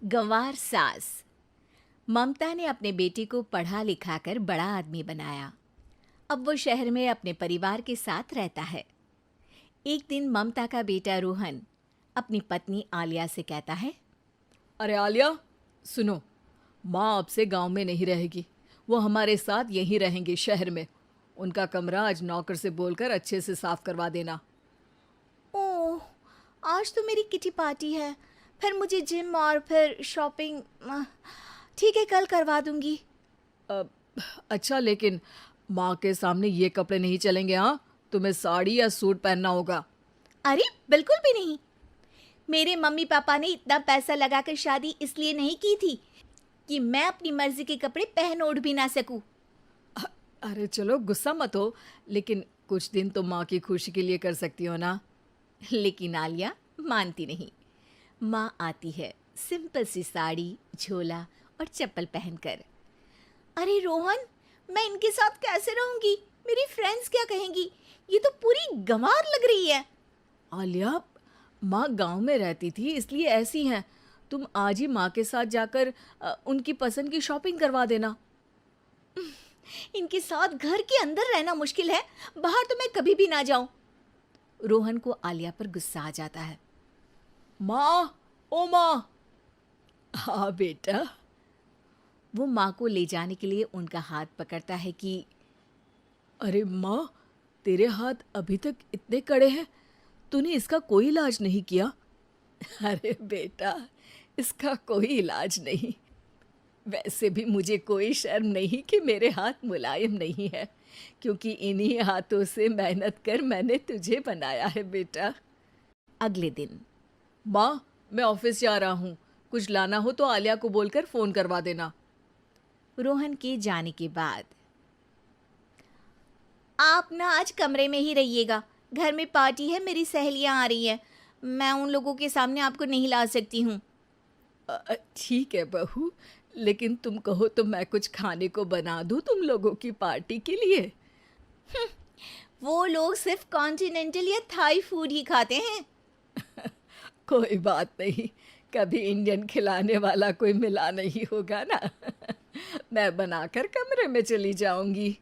गंवार सास। ममता ने अपने बेटे को पढ़ा लिखाकर बड़ा आदमी बनाया। अब वो शहर में अपने परिवार के साथ रहता है। एक दिन ममता का बेटा रोहन अपनी पत्नी आलिया से कहता है, अरे आलिया, सुनो, माँ अब से गांव में नहीं रहेगी। वो हमारे साथ यहीं रहेंगे शहर में। उनका कमरा आज नौकर से बोलकर अच्छे से साफ करवा देना। ओह, आज तो मेरी किटी पार्टी है, फिर मुझे जिम और फिर शॉपिंग। ठीक है, कल करवा दूंगी। अ, अच्छा, लेकिन माँ के सामने ये कपड़े नहीं चलेंगे। हाँ, तुम्हें साड़ी या सूट पहनना होगा। अरे बिल्कुल भी नहीं। मेरे मम्मी पापा ने इतना पैसा लगाकर शादी इसलिए नहीं की थी कि मैं अपनी मर्जी के कपड़े पहन ओढ़ भी ना सकूं। अरे चलो, गुस्सा मत हो, लेकिन कुछ दिन तो माँ की खुशी के लिए कर सकती हो ना। लेकिन आलिया मानती नहीं। माँ आती है सिंपल सी साड़ी, झोला और चप्पल पहनकर। अरे रोहन, मैं इनके साथ कैसे रहूंगी? मेरी फ्रेंड्स क्या कहेंगी? ये तो पूरी गंवार लग रही है। आलिया, माँ गांव में रहती थी इसलिए ऐसी हैं। तुम आज ही माँ के साथ जाकर उनकी पसंद की शॉपिंग करवा देना। इनके साथ घर के अंदर रहना मुश्किल है, बाहर तो मैं कभी भी ना जाऊं। रोहन को आलिया पर गुस्सा आ जाता है। माँ, ओ माँ। हाँ बेटा। वो माँ को ले जाने के लिए उनका हाथ पकड़ता है कि अरे माँ, तेरे हाथ अभी तक इतने कड़े हैं, तूने इसका कोई इलाज नहीं किया? अरे बेटा, इसका कोई इलाज नहीं। वैसे भी मुझे कोई शर्म नहीं कि मेरे हाथ मुलायम नहीं है, क्योंकि इन्हीं हाथों से मेहनत कर मैंने तुझे बनाया है बेटा। अगले दिन। माँ, मैं ऑफिस जा रहा हूँ। कुछ लाना हो तो आलिया को बोलकर फ़ोन करवा देना। रोहन के जाने के बाद, आप ना आज कमरे में ही रहिएगा, घर में पार्टी है, मेरी सहेलियां आ रही हैं, मैं उन लोगों के सामने आपको नहीं ला सकती हूँ। ठीक है बहू, लेकिन तुम कहो तो मैं कुछ खाने को बना दूँ तुम लोगों की पार्टी के लिए। वो लोग सिर्फ कॉन्टिनेंटल या थाई फूड ही खाते हैं। कोई बात नहीं, कभी इंडियन खिलाने वाला कोई मिला नहीं होगा ना। मैं बनाकर कमरे में चली जाऊंगी।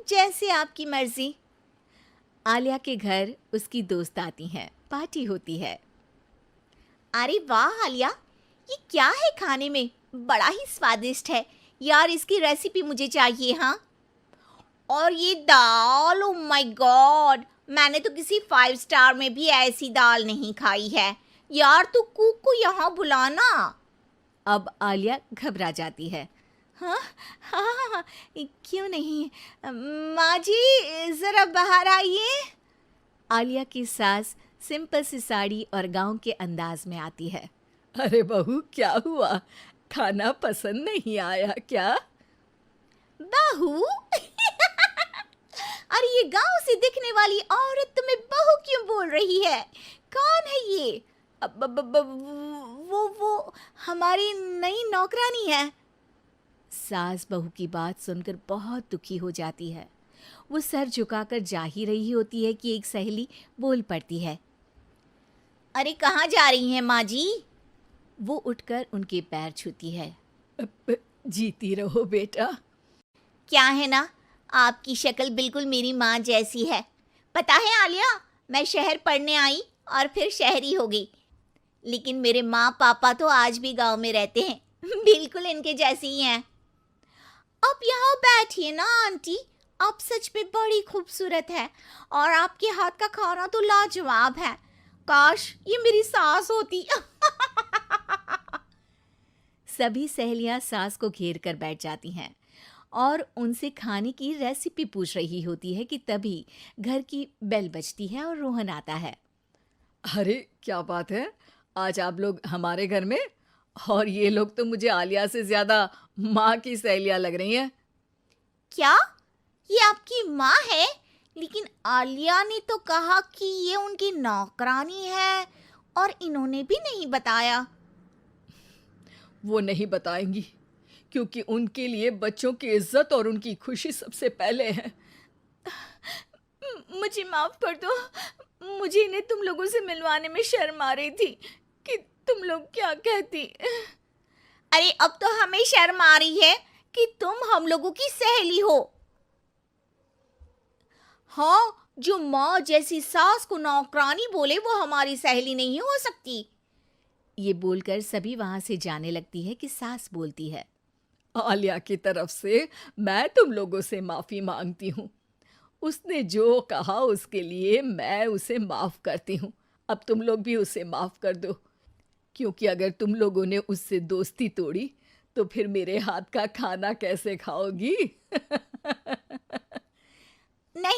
जैसे आपकी मर्जी। आलिया के घर उसकी दोस्त आती हैं, पार्टी होती है। अरे वाह आलिया, ये क्या है खाने में? बड़ा ही स्वादिष्ट है यार, इसकी रेसिपी मुझे चाहिए। हाँ, और ये दाल, ओ माय गॉड, मैंने तो किसी 5 स्टार में भी ऐसी दाल नहीं खाई है यार। तू कुक को यहाँ बुलाना। अब आलिया घबरा जाती है। हाँ हाँ हाँ हाँ, क्यों नहीं। माँ जी ज़रा बाहर आइए। आलिया की सास सिंपल सी साड़ी और गांव के अंदाज में आती है। अरे बहू, क्या हुआ? खाना पसंद नहीं आया क्या? बहू? अरे ये गांव से दिखने वाली औरत तुम्हें बहू क्यों बोल रही है? कौन है ये? वो हमारी नई नौकरानी है। सास बहू की बात सुनकर बहुत दुखी हो जाती है। वो सर झुकाकर जा ही रही होती है कि एक सहेली बोल पड़ती है। अरे कहाँ जा रही हैं माँ जी? वो उठकर उनके पैर छूती है। जीती रहो बेटा। क्या है ना, आपकी शक्ल बिल्कुल मेरी माँ जैसी है। पता है आलिया, मैं शहर पढ़ने आई और फिर शहरी हो गई, लेकिन मेरे माँ पापा तो आज भी गांव में रहते हैं, बिल्कुल इनके जैसे ही हैं। आप यहाँ बैठिए ना आंटी, आप सच में बड़ी खूबसूरत है और आपके हाथ का खाना तो लाजवाब है। काश ये मेरी सास होती। सभी सहेलियां सास को घेर कर बैठ जाती हैं और उनसे खाने की रेसिपी पूछ रही होती है कि तभी घर की बेल बजती है और रोहन आता है। अरे क्या बात है, आज आप लोग हमारे घर में? और ये लोग तो मुझे आलिया से ज़्यादा माँ की सहेलियाँ लग रही हैं। क्या ये आपकी माँ है? लेकिन आलिया ने तो कहा कि ये उनकी नौकरानी है और इन्होंने भी नहीं बताया। वो नहीं बताएंगी, क्योंकि उनके लिए बच्चों की इज्जत और उनकी खुशी सबसे पहले है। मुझे माफ कर दो, मुझे इन्हें तुम लोगों से मिलवाने में शर्म आ रही थी। कि तुम लोग क्या कहती। अरे अब तो हमें शर्म आ रही है कि तुम हम लोगों की सहेली हो। हाँ, जो माँ जैसी सास को नौकरानी बोले वो हमारी सहेली नहीं हो सकती। ये बोलकर सभी वहां से जाने लगती है कि सास बोलती है, आलिया की तरफ से मैं तुम लोगों से माफ़ी मांगती हूँ। उसने जो कहा उसके लिए मैं उसे माफ़ करती हूँ। अब तुम लोग भी उसे माफ़ कर दो, क्योंकि अगर तुम लोगों ने उससे दोस्ती तोड़ी तो फिर मेरे हाथ का खाना कैसे खाओगी? नहीं